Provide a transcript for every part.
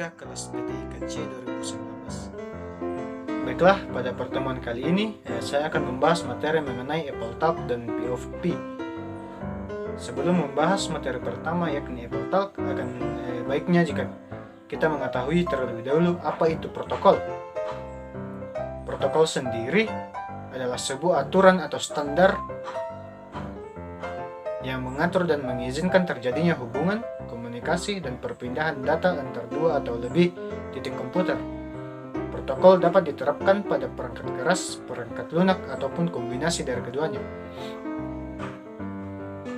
3 kelas PTIKC 2019. Baiklah, pada pertemuan kali ini saya akan membahas materi mengenai AppleTalk dan POP. Sebelum membahas materi pertama yakni AppleTalk, akan baiknya jika kita mengetahui terlebih dahulu apa itu protokol. Protokol sendiri adalah sebuah aturan atau standar yang mengatur dan mengizinkan terjadinya hubungan, komunikasi, dan perpindahan data antar dua atau lebih titik komputer. Protokol dapat diterapkan pada perangkat keras, perangkat lunak, ataupun kombinasi dari keduanya.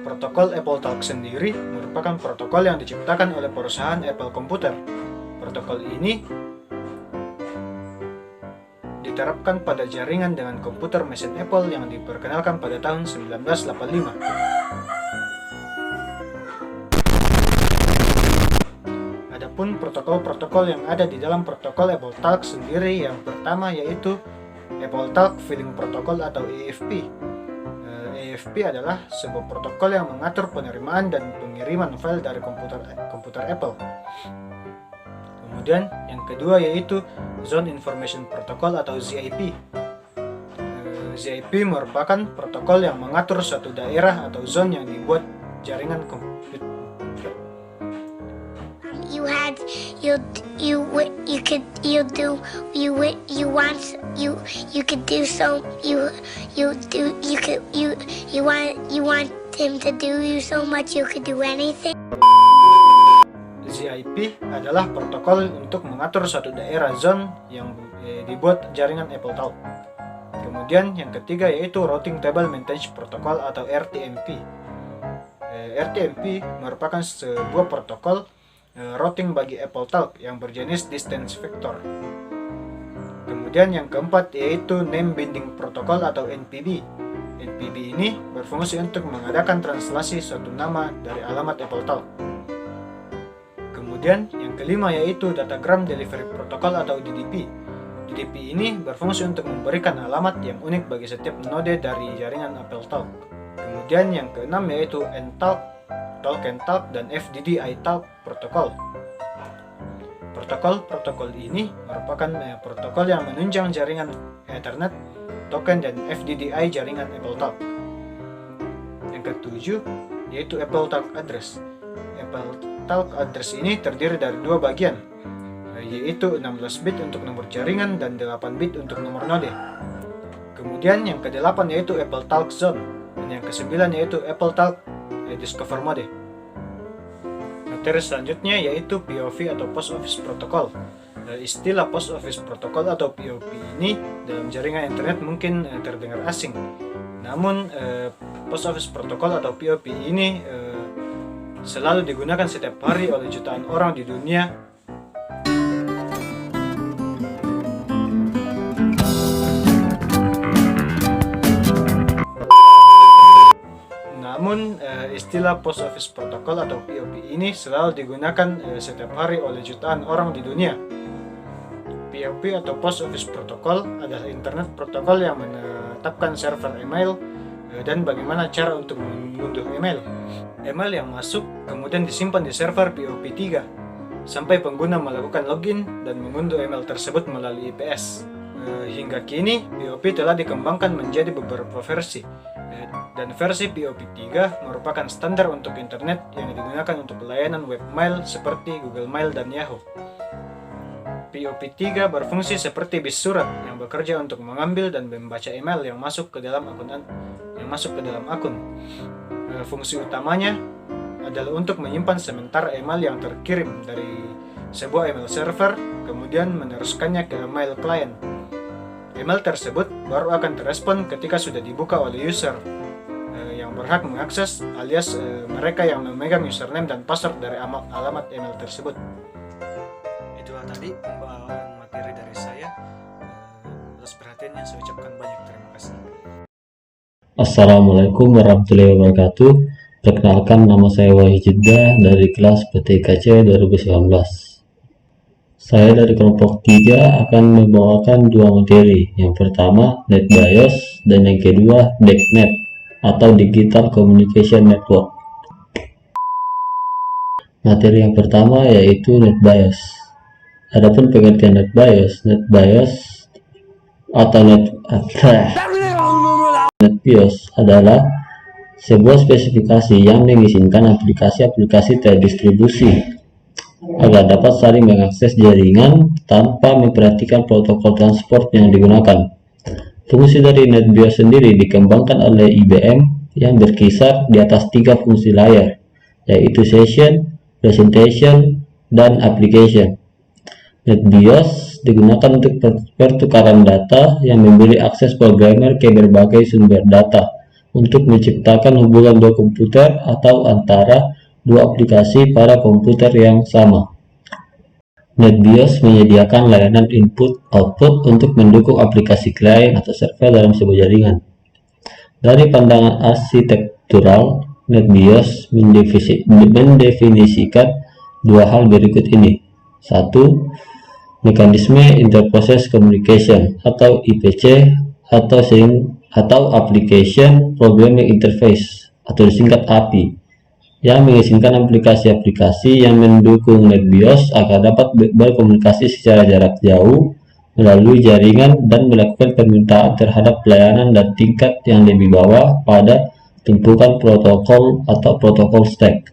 Protokol AppleTalk sendiri merupakan protokol yang diciptakan oleh perusahaan Apple Computer. Protokol ini diterapkan pada jaringan dengan komputer mesin Apple yang diperkenalkan pada tahun 1985. Adapun protokol-protokol yang ada di dalam protokol AppleTalk sendiri, yang pertama yaitu AppleTalk Filling Protocol atau AFP. AFP adalah sebuah protokol yang mengatur penerimaan dan pengiriman file dari komputer Apple. Kemudian yang kedua yaitu Zone Information Protocol atau ZIP. ZIP merupakan protokol yang mengatur suatu daerah atau zone yang dibuat jaringan komputer. ZIP adalah protokol untuk mengatur suatu daerah zone yang dibuat jaringan AppleTalk. Kemudian yang ketiga yaitu Routing Table Maintenance Protocol atau RTMP. RTMP merupakan sebuah protokol routing bagi AppleTalk yang berjenis distance vector. Kemudian yang keempat yaitu Name Binding Protocol atau NPB. NPB ini berfungsi untuk mengadakan translasi suatu nama dari alamat AppleTalk. Kemudian yang kelima yaitu Datagram Delivery Protocol atau DDP. DDP ini berfungsi untuk memberikan alamat yang unik bagi setiap node dari jaringan AppleTalk. Kemudian yang keenam yaitu NTalk, Talk and Talk, dan FDDI-Talk protokol. Protokol-protokol ini merupakan protokol yang menunjang jaringan Ethernet, token, dan FDDI jaringan AppleTalk. Yang ketujuh yaitu AppleTalk Address. AppleTalk Address ini terdiri dari dua bagian, yaitu 16 bit untuk nomor jaringan dan 8 bit untuk nomor node. Kemudian yang ke-8 yaitu AppleTalk Zone, dan yang ke-9 yaitu AppleTalk Discover Mode. Materi selanjutnya yaitu POV atau Post Office Protocol. Istilah Post Office Protocol atau POP ini dalam jaringan internet mungkin terdengar asing. Namun Post Office Protocol atau POP ini selalu digunakan setiap hari oleh jutaan orang di dunia. Namun istilah Post Office Protocol atau POP ini selalu digunakan setiap hari oleh jutaan orang di dunia. POP atau Post Office Protocol adalah internet protokol yang menetapkan server email dan bagaimana cara untuk mengunduh email. Email yang masuk kemudian disimpan di server POP3 sampai pengguna melakukan login dan mengunduh email tersebut melalui IPS. Hingga kini POP telah dikembangkan menjadi beberapa versi. Dan versi POP3 merupakan standar untuk internet yang digunakan untuk layanan webmail seperti Google Mail dan Yahoo. POP3 berfungsi seperti bis surat yang bekerja untuk mengambil dan membaca email yang masuk ke dalam akun. Fungsi utamanya adalah untuk menyimpan sementara email yang terkirim dari sebuah email server, kemudian meneruskannya ke email client. Email tersebut baru akan terespon ketika sudah dibuka oleh user yang berhak mengakses, alias mereka yang memegang username dan password dari alamat email tersebut. Itulah tadi pembawaan materi dari saya. Atas perhatiannya saya ucapkan banyak terima kasih. Assalamualaikum warahmatullahi wabarakatuh. Perkenalkan, nama saya Wahyu Jidda dari kelas PTIKC 2019. Saya dari kelompok 3 akan membawakan dua materi. Yang pertama NetBIOS dan yang kedua DECnet atau Digital Communication Network. Materi yang pertama yaitu NetBIOS. Adapun pengertian NetBIOS atau NetBIOS adalah sebuah spesifikasi yang mengizinkan aplikasi-aplikasi terdistribusi agar dapat saling mengakses jaringan tanpa memperhatikan protokol transport yang digunakan. Fungsi dari NetBIOS sendiri dikembangkan oleh IBM yang berkisar di atas 3 fungsi layar, yaitu Session, Presentation, dan Application. NetBIOS digunakan untuk pertukaran data yang memberi akses programmer ke berbagai sumber data untuk menciptakan hubungan dua komputer atau antara dua aplikasi pada komputer yang sama. NetBIOS menyediakan layanan input-output untuk mendukung aplikasi klien atau server dalam sebuah jaringan. Dari pandangan arsitektural, NetBIOS mendefinisikan dua hal berikut ini. 1. Mekanisme Interprocess Communication atau IPC atau Application Programming Interface atau disingkat API, yang mengizinkan aplikasi-aplikasi yang mendukung NetBIOS agar dapat berkomunikasi secara jarak jauh melalui jaringan dan melakukan permintaan terhadap pelayanan dan tingkat yang lebih bawah pada tumpukan protokol atau protokol stack.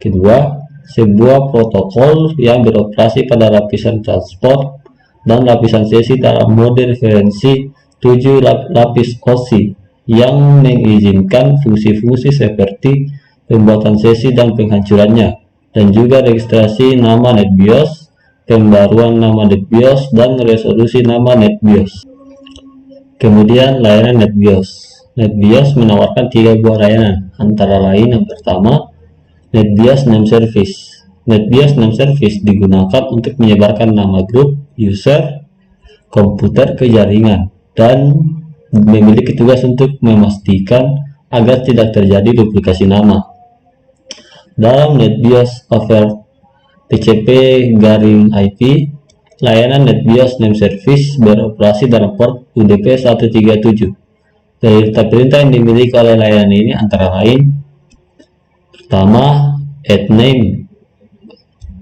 Kedua, sebuah protokol yang beroperasi pada lapisan transport dan lapisan sesi dalam mode referensi 7 lapis OSI yang mengizinkan fungsi-fungsi seperti pembuatan sesi dan penghancurannya, dan juga registrasi nama NetBIOS, pembaruan nama NetBIOS, dan resolusi nama NetBIOS. Kemudian layanan NetBIOS. NetBIOS menawarkan 3 buah layanan, antara lain yang pertama, NetBIOS Name Service. NetBIOS Name Service digunakan untuk menyebarkan nama grup, user, komputer ke jaringan, dan memiliki tugas untuk memastikan agar tidak terjadi duplikasi nama. Dalam NetBIOS over TCP/IP, layanan NetBIOS Name Service beroperasi dalam port UDP 137. Perintah-perintah yang dimiliki oleh layanan ini antara lain: pertama, add name,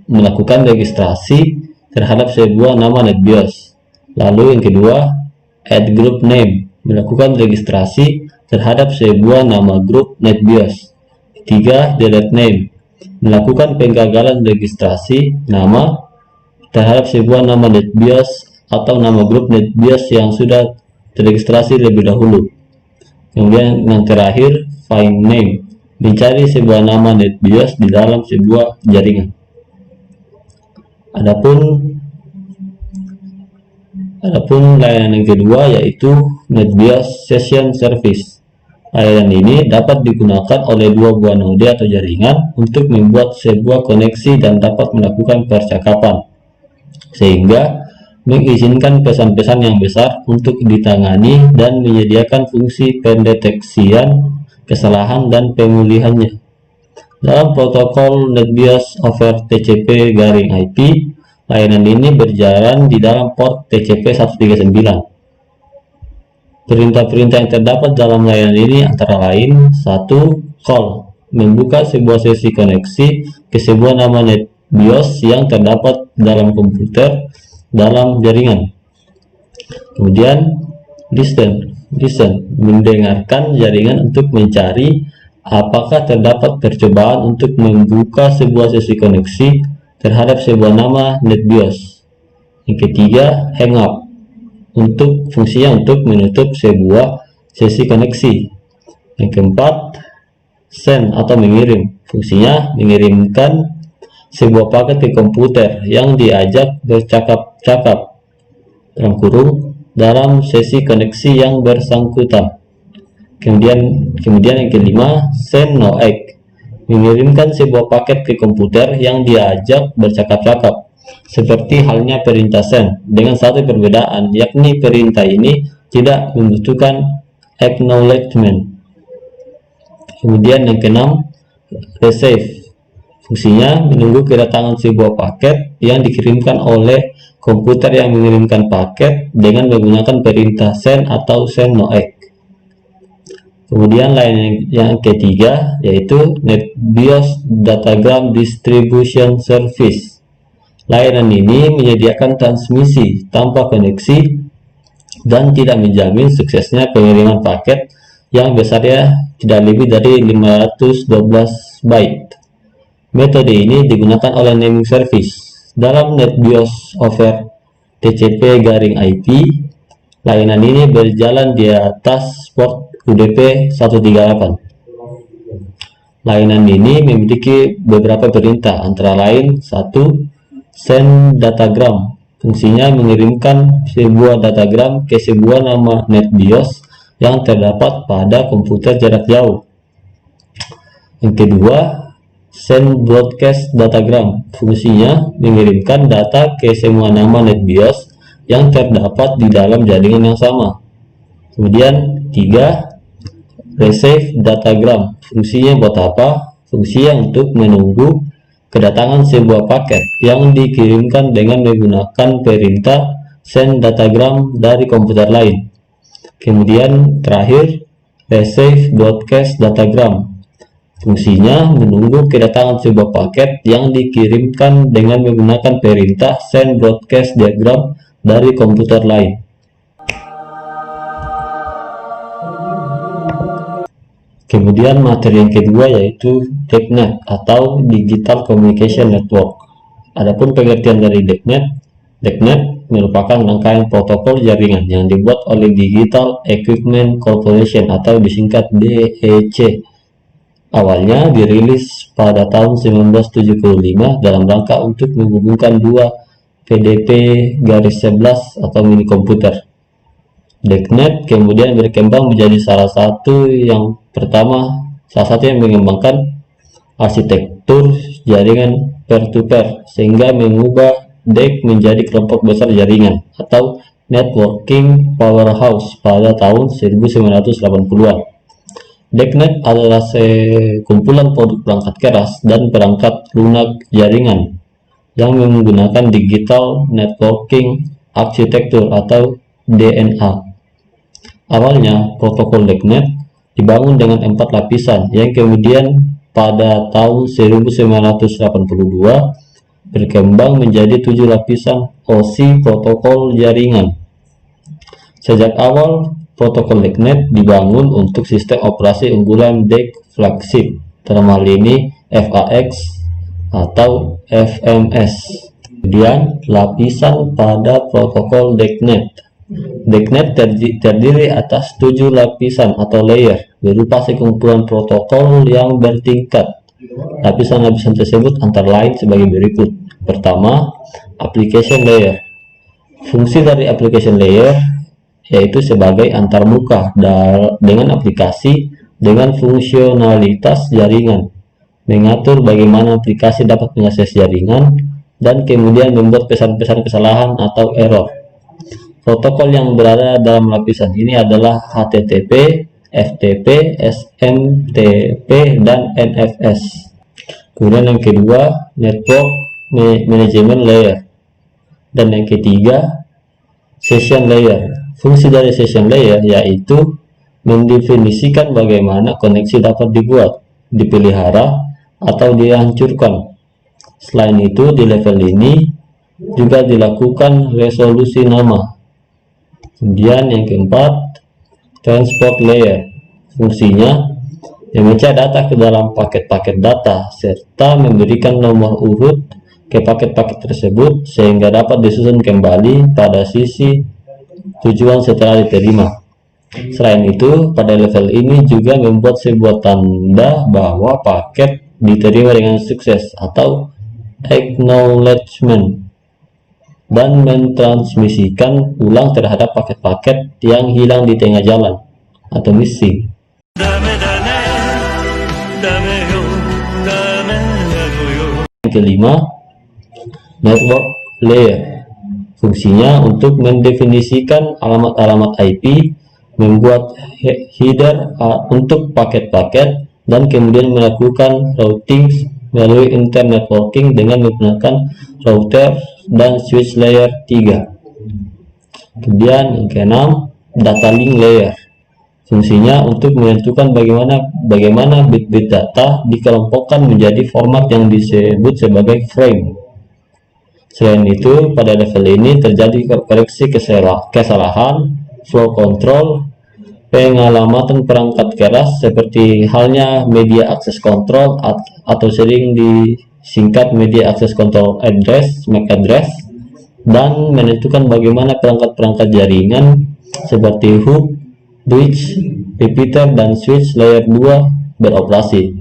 melakukan registrasi terhadap sebuah nama NetBIOS. Lalu yang kedua, add group name, melakukan registrasi terhadap sebuah nama grup NetBIOS. Ketiga, delete name, melakukan penggagalan registrasi nama terhadap sebuah nama NetBIOS atau nama grup NetBIOS yang sudah terregistrasi lebih dahulu. Kemudian yang terakhir, find name, mencari sebuah nama NetBIOS di dalam sebuah jaringan. Adapun layanan yang kedua yaitu NetBIOS Session Service. Layanan ini dapat digunakan oleh 2 buah node atau jaringan untuk membuat sebuah koneksi dan dapat melakukan percakapan, sehingga mengizinkan pesan-pesan yang besar untuk ditangani dan menyediakan fungsi pendeteksian kesalahan dan pemulihannya. Dalam protokol NetBIOS over TCP/IP, layanan ini berjalan di dalam port TCP 139. Perintah-perintah yang terdapat dalam layanan ini antara lain: 1. Call, membuka sebuah sesi koneksi ke sebuah nama NetBIOS yang terdapat dalam komputer dalam jaringan. Kemudian listen, mendengarkan jaringan untuk mencari apakah terdapat percobaan untuk membuka sebuah sesi koneksi terhadap sebuah nama NetBIOS. Yang ketiga, hang up, fungsinya untuk menutup sebuah sesi koneksi. Yang keempat, send atau mengirim, fungsinya mengirimkan sebuah paket ke komputer yang diajak bercakap-cakap dalam sesi koneksi yang bersangkutan. Kemudian yang kelima, send no egg, mengirimkan sebuah paket ke komputer yang diajak bercakap-cakap, seperti halnya perintah send, dengan satu perbedaan, yakni perintah ini tidak membutuhkan acknowledgement. Kemudian yang keenam, receive, fungsinya menunggu kedatangan sebuah paket yang dikirimkan oleh komputer yang mengirimkan paket dengan menggunakan perintah send atau send no egg. Kemudian layanan yang ketiga yaitu NetBIOS Datagram Distribution Service. Layanan ini menyediakan transmisi tanpa koneksi dan tidak menjamin suksesnya pengiriman paket yang besarnya tidak lebih dari 512 byte. Metode ini digunakan oleh naming service. Dalam NetBIOS over TCP/IP, layanan ini berjalan di atas port UDP 138. Layanan ini memiliki beberapa perintah, antara lain 1. Send datagram. Fungsinya mengirimkan sebuah datagram ke sebuah nama NetBIOS yang terdapat pada komputer jarak jauh. Yang kedua, send broadcast datagram. Fungsinya mengirimkan data ke semua nama NetBIOS yang terdapat di dalam jaringan yang sama. Kemudian 3. Receive datagram. Fungsinya buat apa? Fungsinya untuk menunggu kedatangan sebuah paket yang dikirimkan dengan menggunakan perintah send datagram dari komputer lain. Kemudian terakhir, receive broadcast datagram. Fungsinya menunggu kedatangan sebuah paket yang dikirimkan dengan menggunakan perintah send broadcast diagram dari komputer lain. Kemudian materi yang kedua yaitu DECnet atau Digital Communication Network. Adapun pengertian dari DECnet merupakan rangkaian protokol jaringan yang dibuat oleh Digital Equipment Corporation atau disingkat DEC. Awalnya dirilis pada tahun 1975 dalam rangka untuk menghubungkan dua PDP-11 atau mini komputer. DECnet kemudian berkembang menjadi salah satu yang mengembangkan arsitektur jaringan peer-to-peer sehingga mengubah DEC menjadi kelompok besar jaringan atau networking powerhouse pada tahun 1980-an. DECnet adalah sekumpulan produk perangkat keras dan perangkat lunak jaringan yang menggunakan Digital Networking Architecture atau DNA. Awalnya, protokol DECnet dibangun dengan 4 lapisan yang kemudian pada tahun 1982 berkembang menjadi 7 lapisan OSI protokol jaringan. Sejak awal, protokol DECnet dibangun untuk sistem operasi unggulan DEC flagship, dalam hal ini FAX atau FMS. Kemudian, lapisan pada protokol DECnet. DECnet terdiri atas 7 lapisan atau layer berupa sekumpulan protokol yang bertingkat. Lapisan-lapisan tersebut antara lain sebagai berikut. Pertama, application layer. Fungsi dari application layer yaitu sebagai antarmuka dengan aplikasi dengan fungsionalitas jaringan, mengatur bagaimana aplikasi dapat mengakses jaringan, dan kemudian membuat pesan-pesan kesalahan atau error. Protokol yang berada dalam lapisan ini adalah HTTP, FTP, SMTP, dan NFS. Kemudian yang kedua, Network Management Layer. Dan yang ketiga, Session Layer. Fungsi dari Session Layer yaitu mendefinisikan bagaimana koneksi dapat dibuat, dipelihara, atau dihancurkan. Selain itu, di level ini juga dilakukan resolusi nama. Kemudian yang keempat, Transport Layer. Fungsinya memecah data ke dalam paket-paket data serta memberikan nomor urut ke paket-paket tersebut sehingga dapat disusun kembali pada sisi tujuan setelah diterima. Selain itu, pada level ini juga membuat sebuah tanda bahwa paket diterima dengan sukses atau acknowledgement, dan mentransmisikan ulang terhadap paket-paket yang hilang di tengah jalan atau missing. Yang kelima, Network Layer. Fungsinya untuk mendefinisikan alamat-alamat IP, membuat header untuk paket-paket, dan kemudian melakukan routing melalui internet networking dengan menggunakan router dan switch layer 3. Kemudian yang keenam, data link layer. Fungsinya untuk menentukan bagaimana bit-bit data dikelompokkan menjadi format yang disebut sebagai frame. Selain itu, pada level ini terjadi koreksi kesalahan, flow control, pengalamatan perangkat keras seperti halnya media access control atau sering disingkat media access control address (MAC address), dan menentukan bagaimana perangkat-perangkat jaringan seperti hook, bridge, repeater, dan switch layer 2 beroperasi.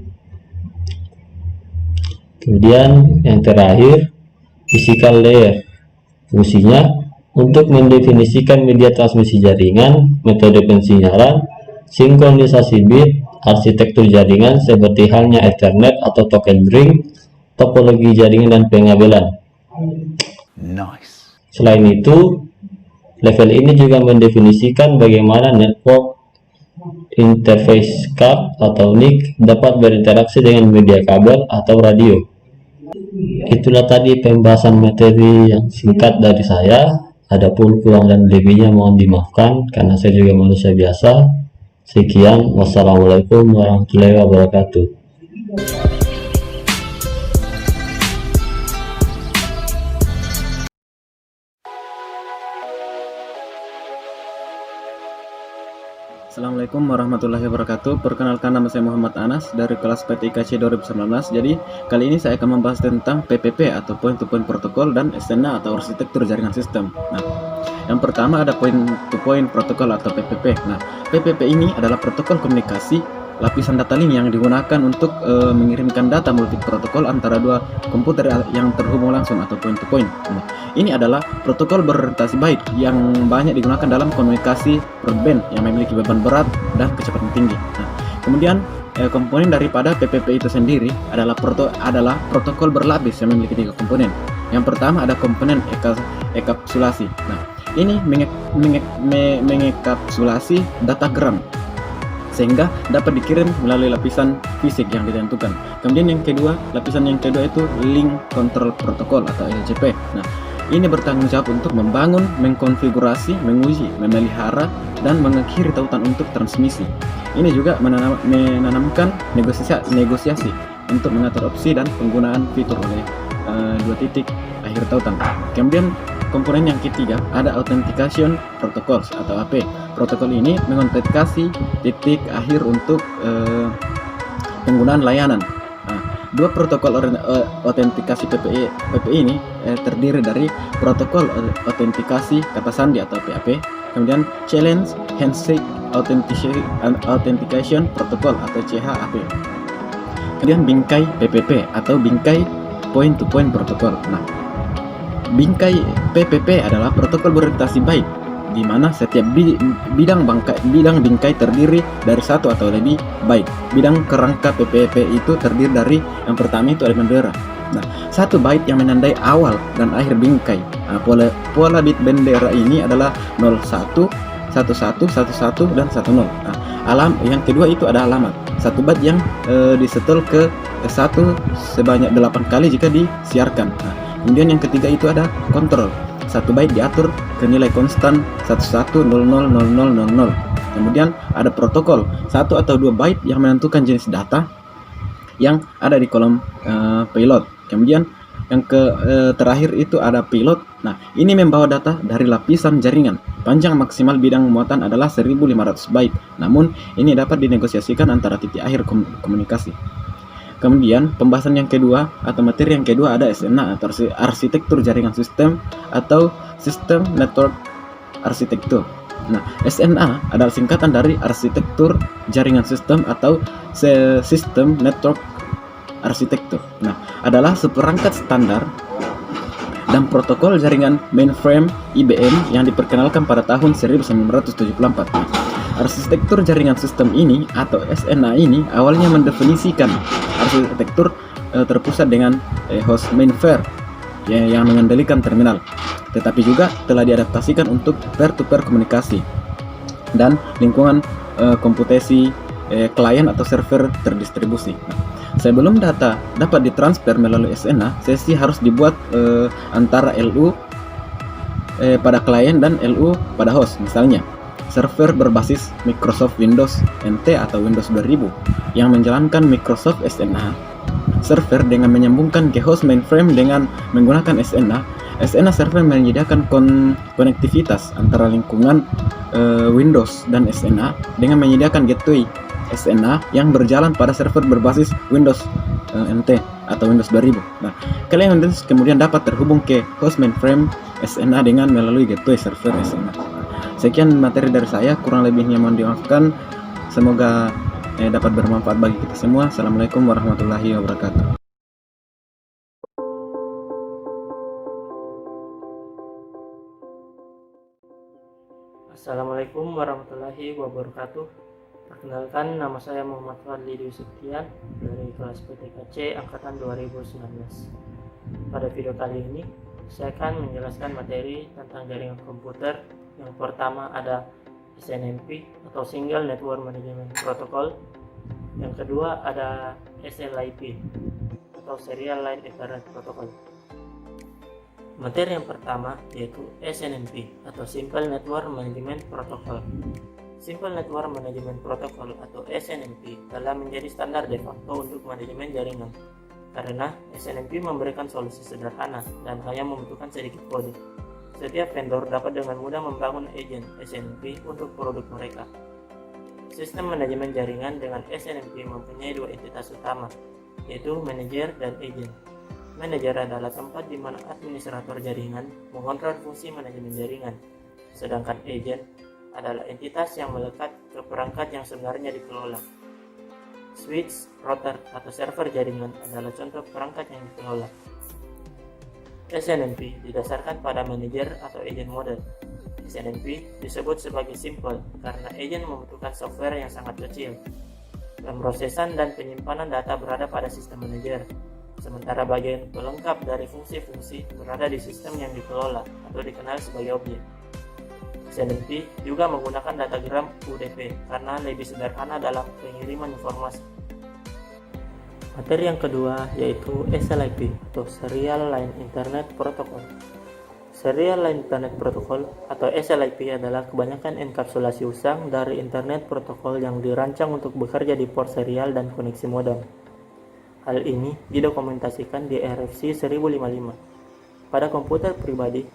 Kemudian yang terakhir, physical layer. Fungsinya untuk mendefinisikan media transmisi jaringan, metode pensinyalan, sinkronisasi bit, arsitektur jaringan seperti halnya Ethernet atau token ring, topologi jaringan dan pengabelan. Nice. Selain itu, level ini juga mendefinisikan bagaimana network interface card atau NIC dapat berinteraksi dengan media kabel atau radio. Itulah tadi pembahasan materi yang singkat dari saya. Adapun kurang dan lebihnya mohon dimaafkan karena saya juga manusia biasa. Sekian, wassalamualaikum warahmatullahi wabarakatuh. Assalamualaikum warahmatullahi wabarakatuh. Perkenalkan, nama saya Muhammad Anas dari kelas PTIKC 2019. Jadi kali ini saya akan membahas tentang PPP atau point to point protocol dan SNA atau arsitektur jaringan sistem. Nah, yang pertama ada point to point protocol atau PPP. Nah, PPP ini adalah protokol komunikasi lapisan data link yang digunakan untuk mengirimkan data multi protokol antara dua komputer yang terhubung langsung atau point to point. Nah, ini adalah protokol berorientasi byte yang banyak digunakan dalam komunikasi broadband yang memiliki beban berat dan kecepatan tinggi. Nah, kemudian komponen daripada PPP itu sendiri adalah protokol berlapis yang memiliki 3 komponen. Yang pertama ada komponen ekapsulasi. Nah, ini mengekapsulasi datagram sehingga dapat dikirim melalui lapisan fisik yang ditentukan. Kemudian lapisan yang kedua itu link control protocol atau LCP. Nah, ini bertanggung jawab untuk membangun, mengkonfigurasi, menguji, memelihara, dan mengakhiri tautan untuk transmisi. Ini juga menanamkan negosiasi untuk mengatur opsi dan penggunaan fitur oleh 2 titik akhir tautan. Kemudian komponen yang ketiga ada authentication protocols atau AP. Protokol ini mengotentikasi titik akhir untuk penggunaan layanan. Nah, 2 protokol autentikasi PPI ini terdiri dari protokol autentikasi kata sandi atau PAP, kemudian challenge handshake authentication protocol atau CHAP, kemudian bingkai PPP atau bingkai point to point protocol. Nah, bingkai PPP adalah protokol berorientasi byte di mana setiap bidang bingkai terdiri dari 1 atau lebih byte. Bidang kerangka PPP itu terdiri dari yang pertama itu ada bendera. Nah, 1 byte yang menandai awal dan akhir bingkai. Nah, pola bit bendera ini adalah 01, 11, 11 dan 10. Nah, yang kedua itu ada alamat. 1 byte yang disetel ke 1 sebanyak 8 kali jika disiarkan. Nah, kemudian yang ketiga itu ada kontrol. 1 byte diatur ke nilai konstan 11000000. Kemudian ada protokol 1 atau 2 byte yang menentukan jenis data yang ada di kolom payload. Kemudian yang terakhir itu ada payload. Nah, ini membawa data dari lapisan jaringan. Panjang maksimal bidang muatan adalah 1500 byte. Namun ini dapat dinegosiasikan antara titik akhir komunikasi. Kemudian pembahasan yang kedua atau materi yang kedua ada SNA atau arsitektur jaringan sistem atau System Network Architecture. Nah, SNA adalah singkatan dari arsitektur jaringan sistem atau System Network Architecture. Nah, adalah seperangkat standar dan protokol jaringan mainframe IBM yang diperkenalkan pada tahun 1974. Arsitektur jaringan sistem ini atau SNA ini awalnya mendefinisikan arsitektur terpusat dengan host mainframe yang mengendalikan terminal, tetapi juga telah diadaptasikan untuk peer-to-peer komunikasi dan lingkungan komputasi klien atau server terdistribusi. Nah, sebelum data dapat ditransfer melalui SNA, sesi harus dibuat antara LU pada klien dan LU pada host. Misalnya server berbasis Microsoft Windows NT atau Windows 2000 yang menjalankan Microsoft SNA server dengan menyambungkan ke host mainframe dengan menggunakan SNA. SNA server menyediakan konektivitas antara lingkungan Windows dan SNA dengan menyediakan gateway SNA yang berjalan pada server berbasis Windows NT atau Windows 2000. Nah, kalian kemudian dapat terhubung ke host mainframe SNA dengan melalui gateway server SNA. Sekian materi dari saya, kurang lebihnya mohon dimaafkan. Semoga dapat bermanfaat bagi kita semua. Assalamualaikum warahmatullahi wabarakatuh. Assalamualaikum warahmatullahi wabarakatuh. Perkenalkan, nama saya Muhammad Fadli Dwi Septian dari kelas PTKC Angkatan 2019. Pada video kali ini, saya akan menjelaskan materi tentang jaringan komputer. Yang pertama ada SNMP atau Single Network Management Protocol. Yang kedua ada SLIP atau Serial Line Internet Protocol. Materi yang pertama yaitu SNMP atau Simple Network Management Protocol. Simple Network Management Protocol atau SNMP telah menjadi standar de facto untuk manajemen jaringan karena SNMP memberikan solusi sederhana dan hanya membutuhkan sedikit kode. Setiap vendor dapat dengan mudah membangun agen SNMP untuk produk mereka. Sistem manajemen jaringan dengan SNMP mempunyai dua entitas utama, yaitu manajer dan agen. Manajer adalah tempat di mana administrator jaringan mengontrol fungsi manajemen jaringan, sedangkan agen adalah entitas yang melekat ke perangkat yang sebenarnya dikelola. Switch, router, atau server jaringan adalah contoh perangkat yang dikelola. SNMP didasarkan pada manajer atau agen model. SNMP disebut sebagai simple karena agen membutuhkan software yang sangat kecil. Pemrosesan dan penyimpanan data berada pada sistem manajer, sementara bagian pelengkap dari fungsi-fungsi berada di sistem yang dikelola atau dikenal sebagai objek. SNMP juga menggunakan datagram UDP karena lebih sederhana dalam pengiriman informasi. Materi yang kedua yaitu SLIP atau Serial Line Internet Protocol. Serial Line Internet Protocol atau SLIP adalah kebanyakan enkapsulasi usang dari Internet Protocol yang dirancang untuk bekerja di port serial dan koneksi modem. Hal ini didokumentasikan di RFC 1055. Pada komputer pribadi,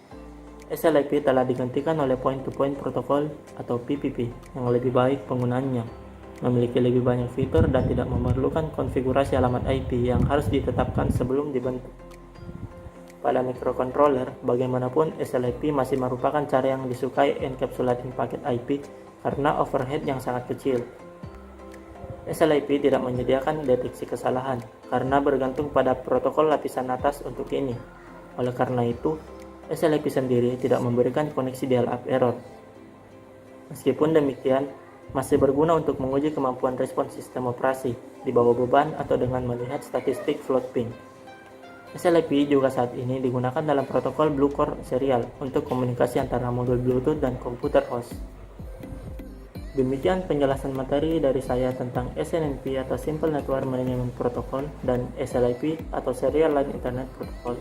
SLIP telah digantikan oleh Point-to-Point Protocol atau PPP yang lebih baik penggunaannya, memiliki lebih banyak fitur dan tidak memerlukan konfigurasi alamat IP yang harus ditetapkan sebelum dibentuk. Pada microcontroller, bagaimanapun SLIP masih merupakan cara yang disukai encapsulating paket IP karena overhead yang sangat kecil. SLIP tidak menyediakan deteksi kesalahan karena bergantung pada protokol lapisan atas untuk ini. Oleh karena itu, SLIP sendiri tidak memberikan koneksi dial-up error. Meskipun demikian, masih berguna untuk menguji kemampuan respons sistem operasi di bawah beban atau dengan melihat statistik float ping. SLIP juga saat ini digunakan dalam protokol Blue Core serial untuk komunikasi antara modul Bluetooth dan komputer host. Demikian penjelasan materi dari saya tentang SNMP atau Simple Network Management Protocol dan SLIP atau Serial Line Internet Protocol.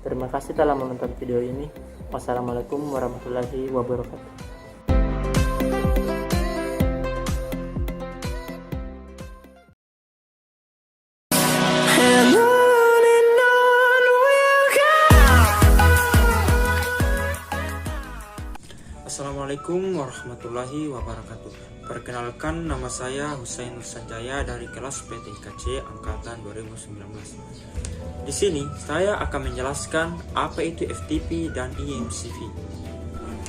Terima kasih telah menonton video ini. Wassalamualaikum warahmatullahi wabarakatuh. Assalamualaikum warahmatullahi wabarakatuh. Perkenalkan, nama saya Husain Nursanjaya dari kelas PTKC Angkatan 2019. Di sini saya akan menjelaskan apa itu FTP dan eMCP.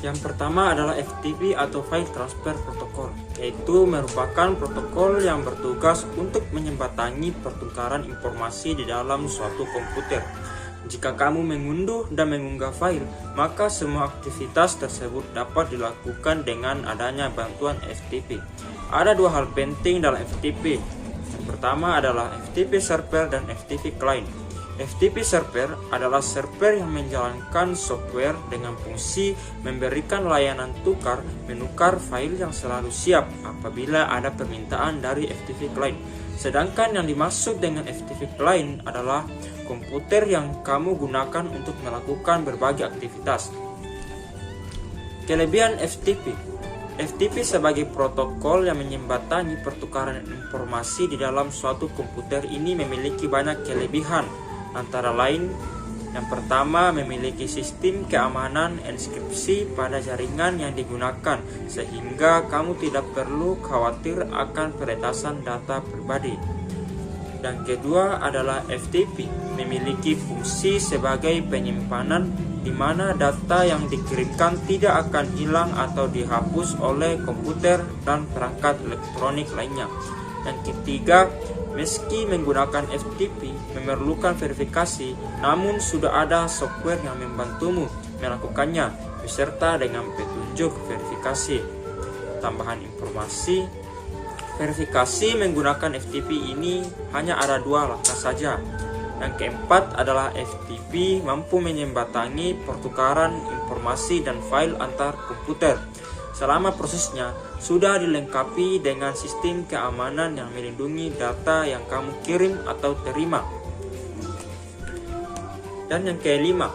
Yang pertama adalah FTP atau File Transfer Protocol, yaitu merupakan protokol yang bertugas untuk menjembatani pertukaran informasi di dalam suatu komputer. Jika kamu mengunduh dan mengunggah file, maka semua aktivitas tersebut dapat dilakukan dengan adanya bantuan FTP. Ada dua hal penting dalam FTP. Yang pertama adalah FTP server dan FTP client. FTP server adalah server yang menjalankan software dengan fungsi memberikan layanan tukar menukar file yang selalu siap apabila ada permintaan dari FTP client. Sedangkan yang dimaksud dengan FTP client adalah komputer yang kamu gunakan untuk melakukan berbagai aktivitas. Kelebihan FTP. FTP sebagai protokol yang menjembatani pertukaran informasi di dalam suatu komputer ini memiliki banyak kelebihan. Antara lain, Yang pertama, memiliki sistem keamanan enkripsi pada jaringan yang digunakan, sehingga kamu tidak perlu khawatir akan peretasan data pribadi. Dan kedua adalah FTP, memiliki fungsi sebagai penyimpanan di mana data yang dikirimkan tidak akan hilang atau dihapus oleh komputer dan perangkat elektronik lainnya. Yang ketiga, meski menggunakan FTP memerlukan verifikasi, namun sudah ada software yang membantumu melakukannya beserta dengan petunjuk verifikasi. Tambahan informasi, verifikasi menggunakan FTP ini hanya ada 2 langkah saja. Yang keempat adalah FTP mampu menjembatani pertukaran informasi dan file antar komputer. Selama prosesnya sudah dilengkapi dengan sistem keamanan yang melindungi data yang kamu kirim atau terima. Dan yang kelima,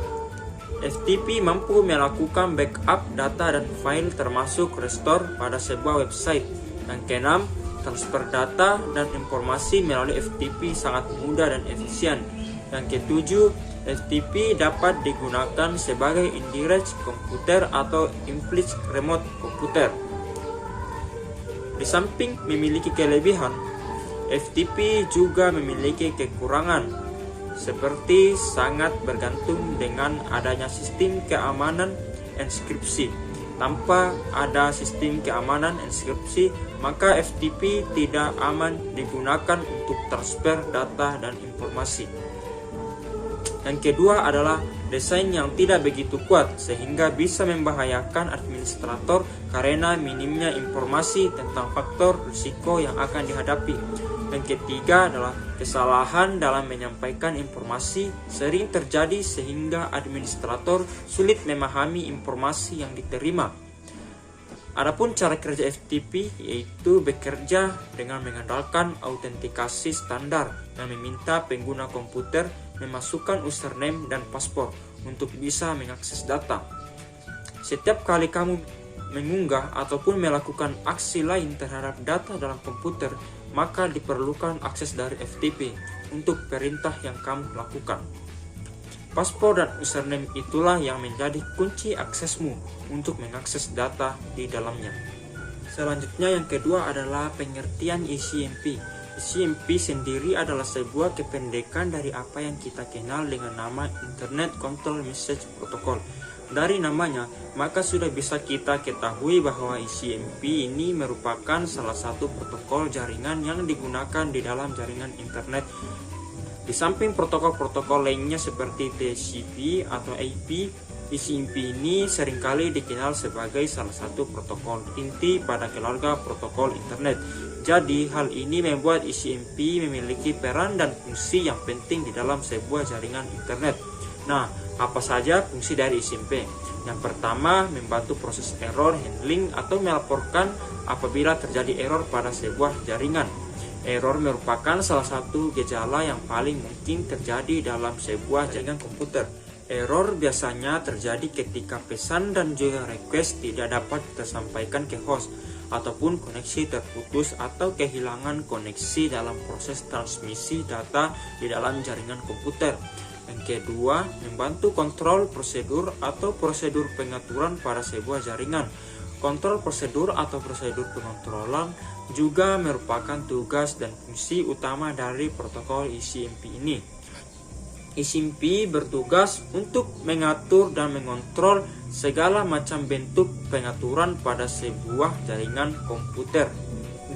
FTP mampu melakukan backup data dan file termasuk restore pada sebuah website. Yang keenam, transfer data dan informasi melalui FTP sangat mudah dan efisien. Yang ketujuh, FTP dapat digunakan sebagai indirect komputer atau implicit remote komputer. Di samping memiliki kelebihan, FTP juga memiliki kekurangan, seperti sangat bergantung dengan adanya sistem keamanan enkripsi. Tanpa ada sistem keamanan enkripsi, maka FTP tidak aman digunakan untuk transfer data dan informasi. Yang kedua adalah desain yang tidak begitu kuat sehingga bisa membahayakan administrator karena minimnya informasi tentang faktor risiko yang akan dihadapi. Yang ketiga adalah kesalahan dalam menyampaikan informasi sering terjadi sehingga administrator sulit memahami informasi yang diterima. Adapun cara kerja FTP yaitu bekerja dengan mengandalkan autentikasi standar yang meminta pengguna komputer memasukkan username dan password untuk bisa mengakses data. Setiap kali kamu mengunggah ataupun melakukan aksi lain terhadap data dalam komputer, maka diperlukan akses dari FTP untuk perintah yang kamu lakukan. Password dan username itulah yang menjadi kunci aksesmu untuk mengakses data di dalamnya. Selanjutnya yang kedua adalah pengertian ICMP. ICMP sendiri adalah sebuah kependekan dari apa yang kita kenal dengan nama Internet Control Message Protocol. Dari namanya, maka sudah bisa kita ketahui bahwa ICMP ini merupakan salah satu protokol jaringan yang digunakan di dalam jaringan internet. Di samping protokol-protokol lainnya seperti TCP atau IP, ICMP ini seringkali dikenal sebagai salah satu protokol inti pada keluarga protokol internet. Jadi, hal ini membuat ICMP memiliki peran dan fungsi yang penting di dalam sebuah jaringan internet. Nah, apa saja fungsi dari ICMP? Yang pertama, membantu proses error handling atau melaporkan apabila terjadi error pada sebuah jaringan. Error merupakan salah satu gejala yang paling mungkin terjadi dalam sebuah jaringan komputer. Error biasanya terjadi ketika pesan dan juga request tidak dapat tersampaikan ke host, ataupun koneksi terputus atau kehilangan koneksi dalam proses transmisi data di dalam jaringan komputer. Yang kedua, membantu kontrol prosedur atau prosedur pengaturan pada sebuah jaringan. Kontrol prosedur atau prosedur pengontrolan juga merupakan tugas dan fungsi utama dari protokol ICMP ini. ICMP bertugas untuk mengatur dan mengontrol segala macam bentuk pengaturan pada sebuah jaringan komputer.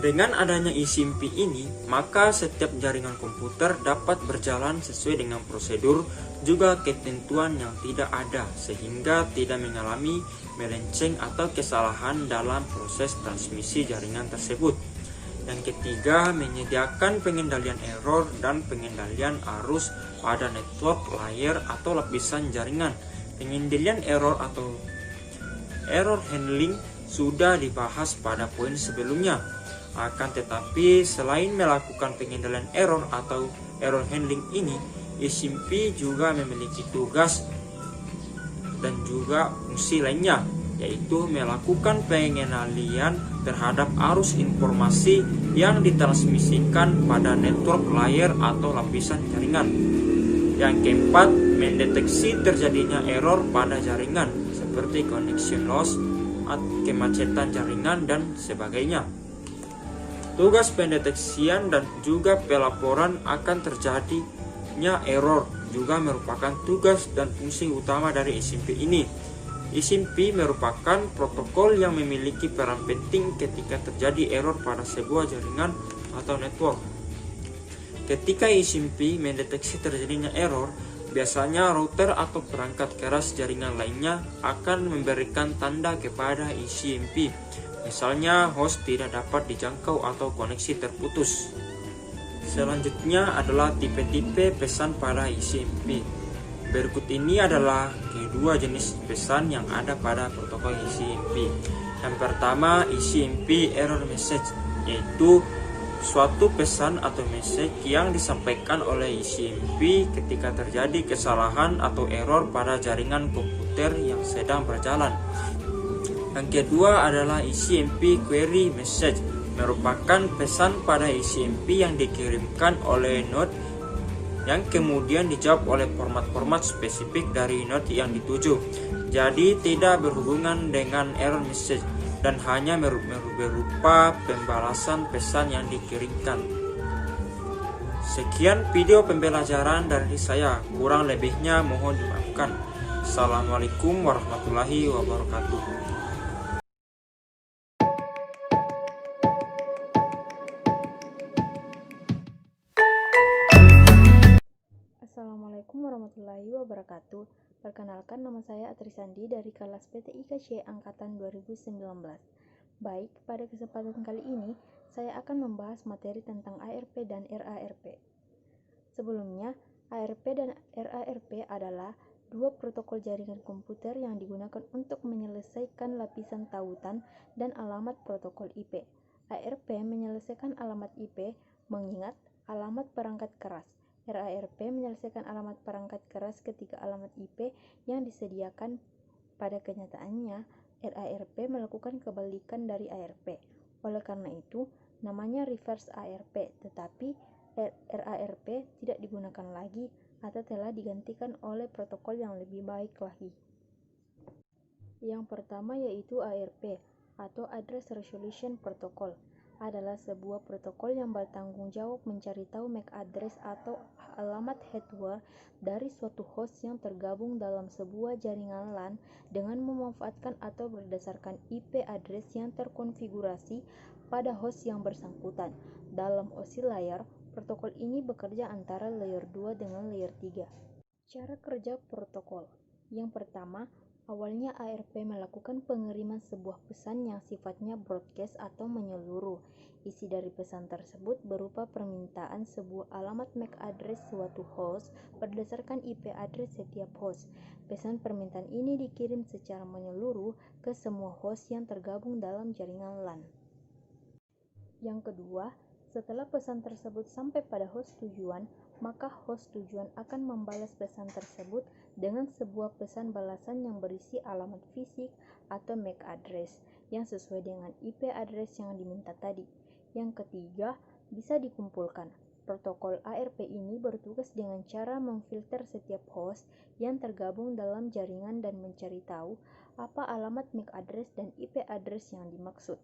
Dengan adanya ICMP ini, maka setiap jaringan komputer dapat berjalan sesuai dengan prosedur juga ketentuan yang tidak ada, sehingga tidak mengalami melenceng atau kesalahan dalam proses transmisi jaringan tersebut. Yang ketiga, menyediakan pengendalian error dan pengendalian arus pada network layer atau lapisan jaringan. Pengendalian error atau error handling sudah dibahas pada poin sebelumnya. Akan tetapi, selain melakukan pengendalian error atau error handling ini, ICMP juga memiliki tugas dan juga fungsi lainnya, yaitu melakukan pengendalian terhadap arus informasi yang ditransmisikan pada network layer atau lapisan jaringan. Yang keempat, mendeteksi terjadinya error pada jaringan seperti connection loss, kemacetan jaringan, dan sebagainya. Tugas pendeteksian dan juga pelaporan akan terjadinya error juga merupakan tugas dan fungsi utama dari eSIM-P ini. eSIM-P merupakan protokol yang memiliki peran penting ketika terjadi error pada sebuah jaringan atau network. Ketika eSIM-P mendeteksi terjadinya error, biasanya router atau perangkat keras jaringan lainnya akan memberikan tanda kepada eSIM-P. Misalnya host tidak dapat dijangkau atau koneksi terputus. Selanjutnya adalah tipe-tipe pesan pada eSIM-P. Berikut ini adalah kedua jenis pesan yang ada pada protokol eSIM-P. Yang pertama, eSIM-P error message, yaitu suatu pesan atau message yang disampaikan oleh eSIM-P ketika terjadi kesalahan atau error pada jaringan komputer yang sedang berjalan. Yang kedua adalah eSIM-P query message, merupakan pesan pada eSIM-P yang dikirimkan oleh node yang kemudian dijawab oleh format-format spesifik dari node yang dituju. Jadi tidak berhubungan dengan error message dan hanya berupa pembalasan pesan yang dikirimkan. Sekian video pembelajaran dari saya, kurang lebihnya mohon dimaafkan. Assalamualaikum warahmatullahi wabarakatuh. Assalamualaikum warahmatullahi wabarakatuh. Perkenalkan, nama saya Atrisandi dari kelas PTIKC Angkatan 2019. Baik, pada kesempatan kali ini saya akan membahas materi tentang ARP dan RARP. Sebelumnya, ARP dan RARP adalah dua protokol jaringan komputer yang digunakan untuk menyelesaikan lapisan tautan dan alamat protokol IP. ARP menyelesaikan alamat IP mengingat alamat perangkat keras. RARP menyelesaikan alamat perangkat keras ketika alamat IP yang disediakan. Pada kenyataannya, RARP melakukan kebalikan dari ARP. Oleh karena itu, namanya reverse ARP, tetapi RARP tidak digunakan lagi atau telah digantikan oleh protokol yang lebih baik lagi. Yang pertama yaitu ARP atau Address Resolution Protocol, adalah sebuah protokol yang bertanggung jawab mencari tahu MAC address atau alamat hardware dari suatu host yang tergabung dalam sebuah jaringan LAN dengan memanfaatkan atau berdasarkan IP address yang terkonfigurasi pada host yang bersangkutan. Dalam OSI layer, protokol ini bekerja antara layer 2 dengan layer 3. Cara kerja protokol. Yang pertama, awalnya ARP melakukan pengiriman sebuah pesan yang sifatnya broadcast atau menyeluruh. Isi dari pesan tersebut berupa permintaan sebuah alamat MAC address suatu host berdasarkan IP address setiap host. Pesan permintaan ini dikirim secara menyeluruh ke semua host yang tergabung dalam jaringan LAN. Yang kedua, setelah pesan tersebut sampai pada host tujuan, maka host tujuan akan membalas pesan tersebut dengan sebuah pesan balasan yang berisi alamat fisik atau MAC address yang sesuai dengan IP address yang diminta tadi. Yang ketiga, bisa dikumpulkan. Protokol ARP ini bertugas dengan cara memfilter setiap host yang tergabung dalam jaringan dan mencari tahu apa alamat MAC address dan IP address yang dimaksud.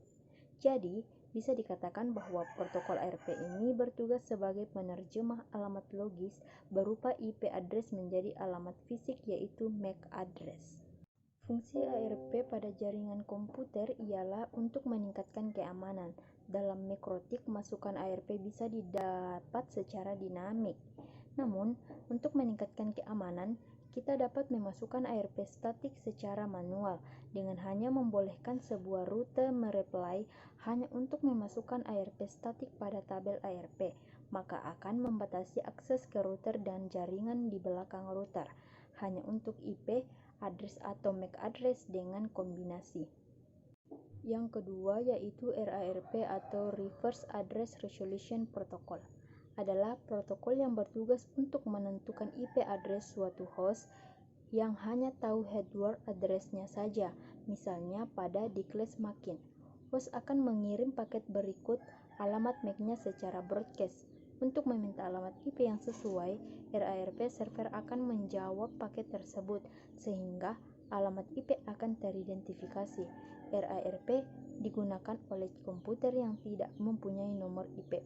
Jadi, bisa dikatakan bahwa protokol ARP ini bertugas sebagai penerjemah alamat logis berupa IP address menjadi alamat fisik yaitu MAC address. Fungsi ARP pada jaringan komputer ialah untuk meningkatkan keamanan. Dalam mikrotik, masukan ARP bisa didapat secara dinamik. Namun, untuk meningkatkan keamanan, kita dapat memasukkan ARP statik secara manual dengan hanya membolehkan sebuah rute mereply hanya untuk memasukkan ARP statik pada tabel ARP, maka akan membatasi akses ke router dan jaringan di belakang router hanya untuk IP address atau MAC address dengan kombinasi. Yang kedua yaitu RARP atau Reverse Address Resolution Protocol, adalah protokol yang bertugas untuk menentukan IP address suatu host yang hanya tahu hardware address-nya saja. Misalnya pada declass machine, host akan mengirim paket berikut alamat MAC-nya secara broadcast. Untuk meminta alamat IP yang sesuai, RARP server akan menjawab paket tersebut sehingga alamat IP akan teridentifikasi. RARP digunakan oleh komputer yang tidak mempunyai nomor IP.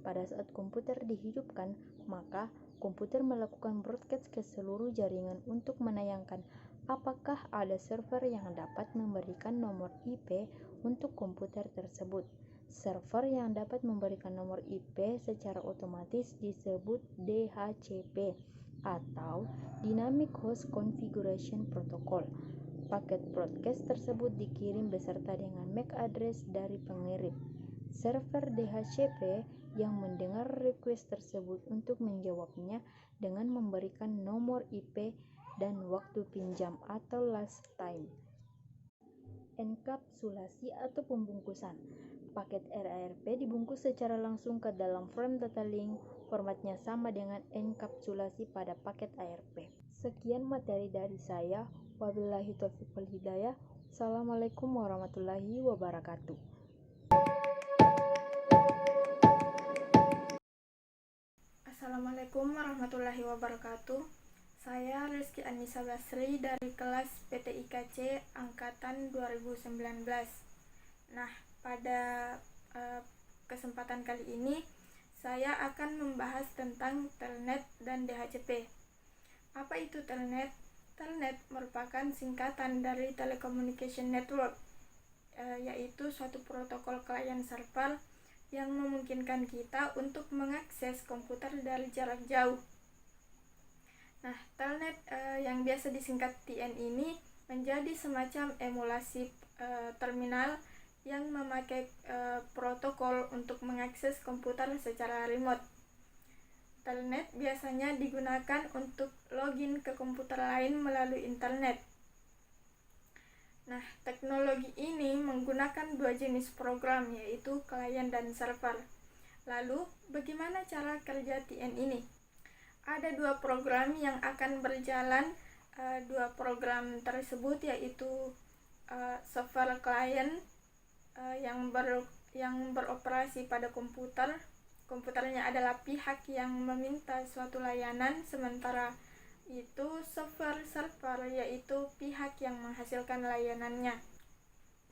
Pada saat komputer dihidupkan, maka komputer melakukan broadcast ke seluruh jaringan untuk menayangkan apakah ada server yang dapat memberikan nomor IP untuk komputer tersebut. Server yang dapat memberikan nomor IP secara otomatis disebut DHCP atau Dynamic Host Configuration Protocol. Paket broadcast tersebut dikirim beserta dengan MAC address dari pengirim. Server DHCP yang mendengar request tersebut untuk menjawabnya dengan memberikan nomor IP dan waktu pinjam atau last time. Enkapsulasi atau pembungkusan. Paket RARP dibungkus secara langsung ke dalam frame data link. Formatnya sama dengan enkapsulasi pada paket ARP. Sekian materi dari saya. Wabillahi taufiq wal hidayah. Assalamualaikum warahmatullahi wabarakatuh. Assalamualaikum warahmatullahi wabarakatuh. Saya Rizky Anissa Basri dari kelas PTIKC Angkatan 2019. Nah, pada kesempatan kali ini saya akan membahas tentang Telnet dan DHCP. Apa itu Telnet? Telnet merupakan singkatan dari Telecommunication Network, yaitu suatu protokol klien server yang memungkinkan kita untuk mengakses komputer dari jarak jauh. Nah, Telnet yang biasa disingkat TN ini menjadi semacam emulasi terminal yang memakai protokol untuk mengakses komputer secara remote. Telnet biasanya digunakan untuk login ke komputer lain melalui internet. Nah, teknologi ini menggunakan dua jenis program, yaitu klien dan server. Lalu, bagaimana cara kerja TN ini? Ada dua program yang akan berjalan. Dua program tersebut yaitu server klien yang beroperasi pada komputer. Komputernya adalah pihak yang meminta suatu layanan, sementara itu server yaitu pihak yang menghasilkan layanannya.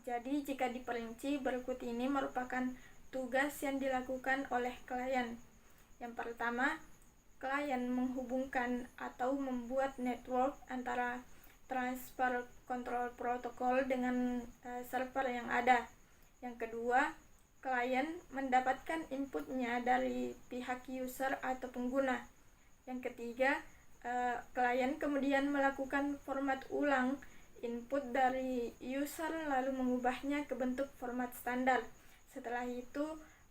Jadi jika diperinci, berikut ini merupakan tugas yang dilakukan oleh klien. Yang pertama, klien menghubungkan atau membuat network antara transfer control protokol dengan server yang ada. Yang kedua, klien mendapatkan inputnya dari pihak user atau pengguna. Yang ketiga, klien kemudian melakukan format ulang input dari user lalu mengubahnya ke bentuk format standar. Setelah itu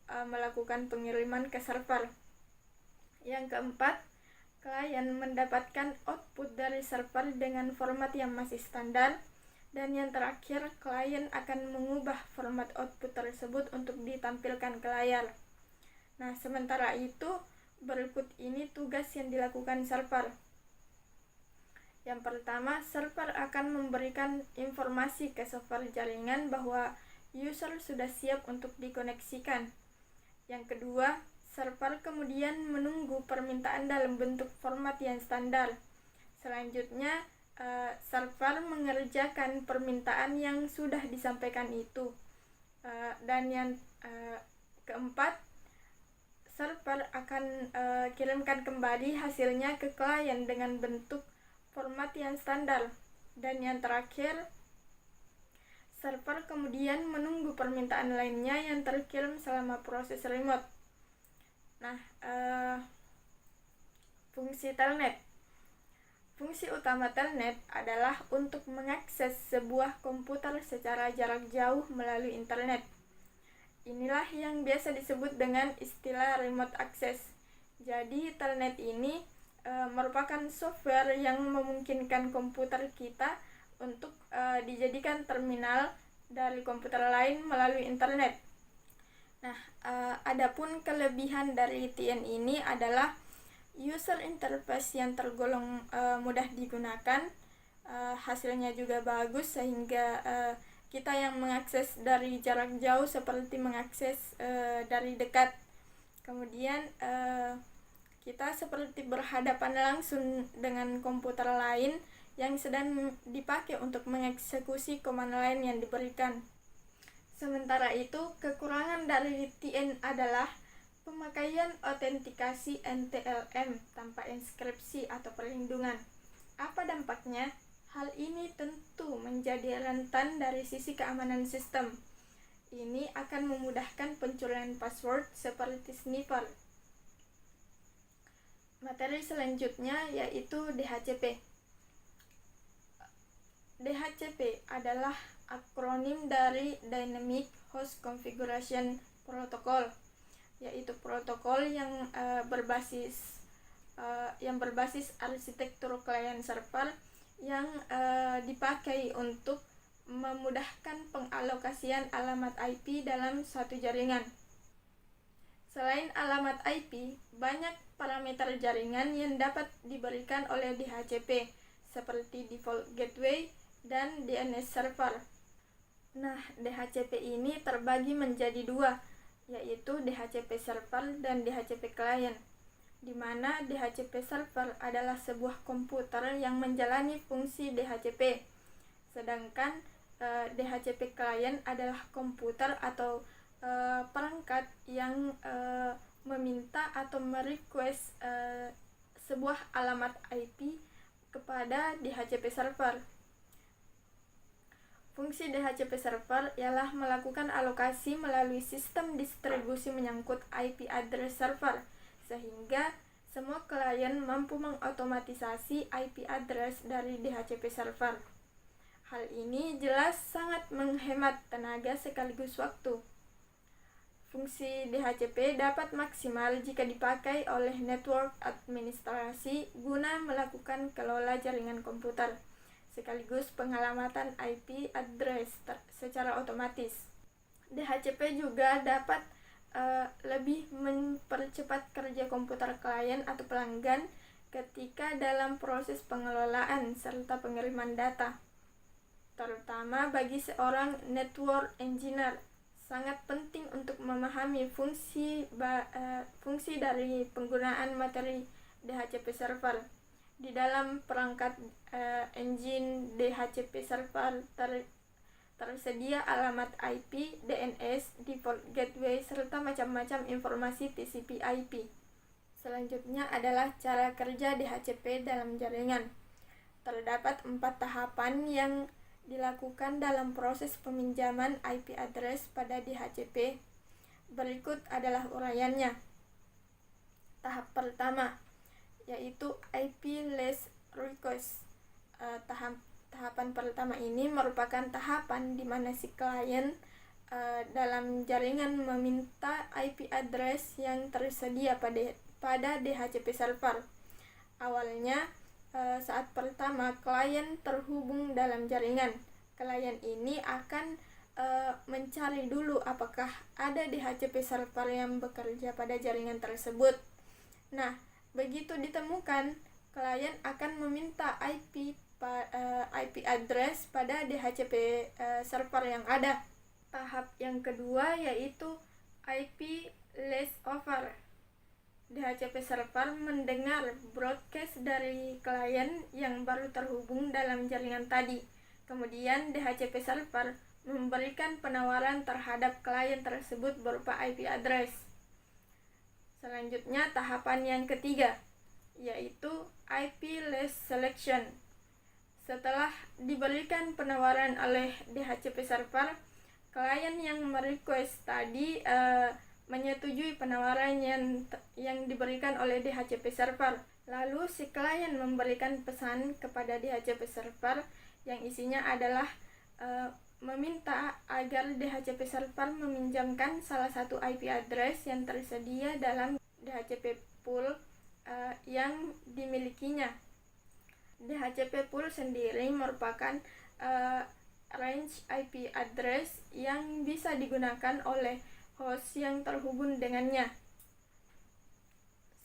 melakukan pengiriman ke server. Yang keempat, klien mendapatkan output dari server dengan format yang masih standar. Dan yang terakhir, klien akan mengubah format output tersebut untuk ditampilkan ke layar. Nah, sementara itu, berikut ini tugas yang dilakukan server. Yang pertama, server akan memberikan informasi ke server jaringan bahwa user sudah siap untuk dikoneksikan. Yang kedua, server kemudian menunggu permintaan dalam bentuk format yang standar. Selanjutnya, server mengerjakan permintaan yang sudah disampaikan itu. Dan yang keempat, server akan kirimkan kembali hasilnya ke klien dengan bentuk format yang standar. Dan yang terakhir, server kemudian menunggu permintaan lainnya yang terkirim selama proses remote. Nah, fungsi Telnet. Fungsi utama Telnet adalah untuk mengakses sebuah komputer secara jarak jauh melalui internet. Inilah yang biasa disebut dengan istilah remote access. Jadi, Telnet ini merupakan software yang memungkinkan komputer kita untuk dijadikan terminal dari komputer lain melalui internet. Nah, adapun kelebihan dari TN ini adalah user interface yang tergolong mudah digunakan, hasilnya juga bagus sehingga kita yang mengakses dari jarak jauh seperti mengakses dari dekat. Kemudian kita seperti berhadapan langsung dengan komputer lain yang sedang dipakai untuk mengeksekusi komando lain yang diberikan. Sementara itu, kekurangan dari TN adalah pemakaian autentikasi NTLM tanpa inskripsi atau perlindungan. Apa dampaknya? Hal ini tentu menjadi rentan dari sisi keamanan sistem. Ini akan memudahkan pencurian password seperti sniffer. Materi selanjutnya yaitu DHCP. DHCP adalah akronim dari Dynamic Host Configuration Protocol, yaitu protokol yang berbasis arsitektur client server yang dipakai untuk memudahkan pengalokasian alamat IP dalam suatu jaringan. Selain alamat IP, banyak parameter jaringan yang dapat diberikan oleh DHCP, seperti default gateway dan DNS server. Nah, DHCP ini terbagi menjadi dua, yaitu DHCP server dan DHCP client, di mana DHCP server adalah sebuah komputer yang menjalani fungsi DHCP, sedangkan DHCP client adalah komputer atau perangkat yang meminta atau merequest sebuah alamat IP kepada DHCP server. Fungsi DHCP server ialah melakukan alokasi melalui sistem distribusi menyangkut IP address server, sehingga semua klien mampu mengotomatisasi IP address dari DHCP server. Hal ini jelas sangat menghemat tenaga sekaligus waktu. Fungsi DHCP dapat maksimal jika dipakai oleh network administrasi guna melakukan kelola jaringan komputer, sekaligus pengalamatan IP address secara otomatis. DHCP juga dapat lebih mempercepat kerja komputer klien atau pelanggan ketika dalam proses pengelolaan serta pengiriman data. Terutama bagi seorang network engineer, sangat penting untuk memahami fungsi dari penggunaan materi DHCP server. Di dalam perangkat engine DHCP server tersedia alamat IP, DNS, default gateway, serta macam-macam informasi TCP/IP. Selanjutnya adalah cara kerja DHCP dalam jaringan. Terdapat 4 tahapan yang dilakukan dalam proses peminjaman IP address pada DHCP. Berikut adalah uraiannya. Tahap pertama yaitu IP list request. Tahapan pertama ini merupakan tahapan di mana si klien dalam jaringan meminta IP address yang tersedia pada DHCP server. Awalnya, saat pertama klien terhubung dalam jaringan, klien ini akan mencari dulu apakah ada DHCP server yang bekerja pada jaringan tersebut. Nah, begitu ditemukan, klien akan meminta IP address pada DHCP server yang ada. Tahap yang kedua yaitu IP list over. DHCP server mendengar broadcast dari klien yang baru terhubung dalam jaringan tadi. Kemudian DHCP server memberikan penawaran terhadap klien tersebut berupa IP address. Selanjutnya tahapan yang ketiga yaitu IP list selection. Setelah diberikan penawaran oleh DHCP server, klien yang merequest tadi menyetujui penawaran yang diberikan oleh DHCP server. Lalu si klien memberikan pesan kepada DHCP server yang isinya adalah meminta agar DHCP server meminjamkan salah satu IP address yang tersedia dalam DHCP pool yang dimilikinya. DHCP pool sendiri merupakan range IP address yang bisa digunakan oleh host yang terhubung dengannya.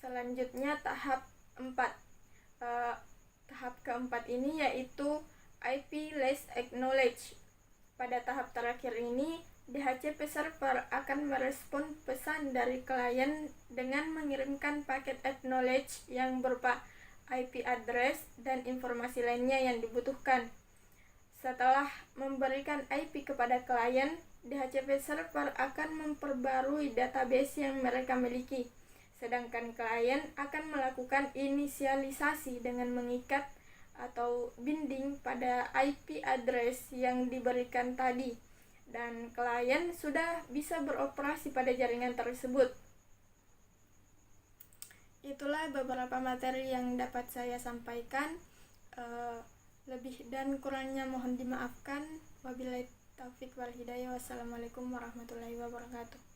Selanjutnya tahap 4. Tahap keempat ini yaitu IP list acknowledge. Pada tahap terakhir ini, DHCP server akan merespon pesan dari klien dengan mengirimkan paket acknowledge yang berupa IP address dan informasi lainnya yang dibutuhkan. Setelah memberikan IP kepada klien, DHCP server akan memperbarui database yang mereka miliki, sedangkan klien akan melakukan inisialisasi dengan mengikat atau binding pada IP address yang diberikan tadi, dan klien sudah bisa beroperasi pada jaringan tersebut. Itulah beberapa materi yang dapat saya sampaikan. Lebih dan kurangnya mohon dimaafkan. Wabillahi taufik wal hidayah. Wassalamualaikum warahmatullahi wabarakatuh.